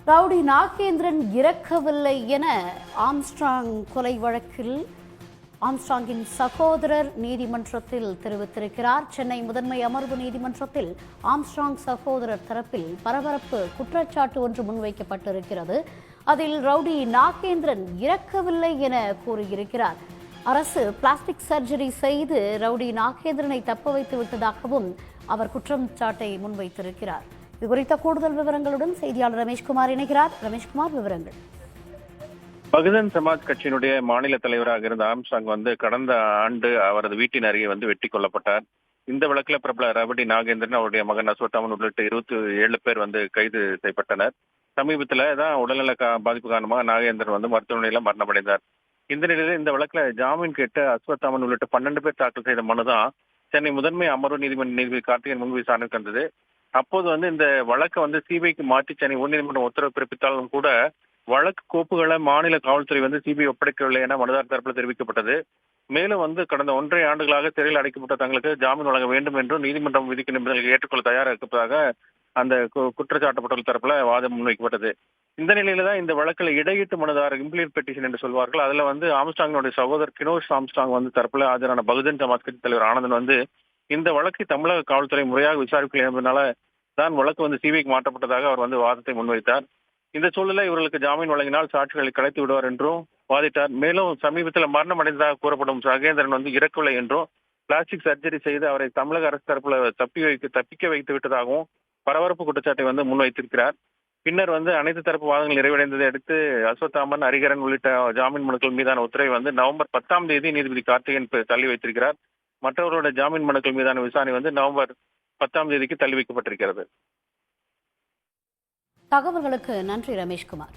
Rowdy Nagendran இறக்கவில்லை என Armstrong கொலை வழக்கில் ஆம்ஸ்ட்ராங்கின் சகோதரர் நீதிமன்றத்தில் தெரிவித்திருக்கிறார். சென்னை முதன்மை அமர்வு நீதிமன்றத்தில் ஆம்ஸ்ட்ராங் சகோதரர் தரப்பில் பரபரப்பு குற்றச்சாட்டு ஒன்று முன்வைக்கப்பட்டிருக்கிறது. அதில் ரவுடி நாகேந்திரன் இறக்கவில்லை என கூறியிருக்கிறார். அரசு பிளாஸ்டிக் சர்ஜரி செய்து ரவுடி நாகேந்திரனை தப்ப வைத்து விட்டதாகவும் அவர் குற்றச்சாட்டை முன்வைத்திருக்கிறார். இது குறித்த கூடுதல் விவரங்களுடன் செய்தியாளர் ரமேஷ்குமார் இணைகிறார். ரமேஷ்குமார், விவரங்கள். பகுஜன் சமாஜ் கட்சியினுடைய மாநில தலைவராக இருந்த ஆம்ஸ்ட்ராங் கடந்த ஆண்டு அவரது வீட்டின் அருகே வெட்டி கொல்லப்பட்டார். இந்த வழக்கில் பிரபல ரவுடி நாகேந்திரன், அவருடைய மகன் அஸ்வத்தாமன் உள்ளிட்ட 27 பேர் கைது செய்யப்பட்டனர். சமீபத்தில் தான் உடல்நல பாதிப்பு காரணமாக நாகேந்திரன் மருத்துவமனையில மரணமடைந்தார். இந்த நிலையில் இந்த வழக்கில் ஜாமீன் கேட்டு அஸ்வத்தாமன் உள்ளிட்ட 12 பேர் தாக்கல் செய்த மனுதான் சென்னை முதன்மை அமர்வு நீதிமன்ற நீதிபதி கார்த்திகேயன் முன்பு விசாரணைக்கு வந்தது. அப்போது இந்த வழக்கை சிபிஐக்கு மாற்றி சென்னை உயர்நீதிமன்றம் உத்தரவு பிறப்பித்தாலும் கூட வழக்கு கோப்புகளை மாநில காவல்துறை சிபிஐ ஒப்படைக்கவில்லை என மனுதாரர் தரப்பில் தெரிவிக்கப்பட்டது. மேலும் கடந்த 1.5 ஆண்டுகளாக சிறையில் அடைக்கப்பட்ட தங்களுக்கு ஜாமீன் வழங்க வேண்டும் என்றும் நீதிமன்றம் விதிக்கும் நிபந்தனைகளை ஏற்றுக்கொள்ள தயாராக இருப்பதாக அந்த குற்றச்சாட்டப்பட்ட தரப்புல வாதம் முன்வைக்கப்பட்டது. இந்த நிலையில தான் இந்த வழக்கில் இடையீட்டு மனுதாரர் இம்ப்ளீட் பெட்டிஷன் என்று சொல்வார்கள். அதுல ஆம்ஸ்ட்ராங்கினுடைய சகோதரர் கினோஷ் ஆம்ஸ்ட்ராங் தரப்புல ஆஜரான பகுஜன் சமாஜ் கட்சி தலைவர் ஆனந்தன் இந்த வழக்கை தமிழக காவல்துறை முறையாக விசாரிக்கல என்பதனால தான் வழக்கு சிபிஐக்கு மாற்றப்பட்டதாக அவர் வாதத்தை முன்வைத்தார். இந்த சூழலை இவர்களுக்கு ஜாமீன் வழங்கினால் சாட்சிகளை கலைத்து விடுவார் என்றும் வாதிட்டார். மேலும் சமீபத்தில் மரணம் அடைந்ததாக கூறப்படும் நாகேந்திரன் இறக்கவில்லை என்றும் பிளாஸ்டிக் சர்ஜரி செய்து அவரை தமிழக அரசு தரப்புல தப்பிக்க வைத்து விட்டதாகவும் பரபரப்பு குற்றச்சாட்டை முன்வைத்திருக்கிறார். பின்னர் அனைத்து தரப்பு வாதங்கள் நிறைவடைந்ததை அடுத்து அஸ்வத்தாமன், ஹரிகரன் உள்ளிட்ட ஜாமீன் மனுக்கள் மீதான உத்தரவை நவம்பர் 10ஆம் தேதி நீதிபதி கார்த்திகேயன் தள்ளி வைத்திருக்கிறார். மற்றவர்களுடைய ஜாமீன் மனுக்கள் மீதான விசாரணை நவம்பர் 10ஆம் தேதிக்கு தள்ளி வைக்கப்பட்டிருக்கிறது. தகவல்களுக்கு நன்றி ரமேஷ்குமார்.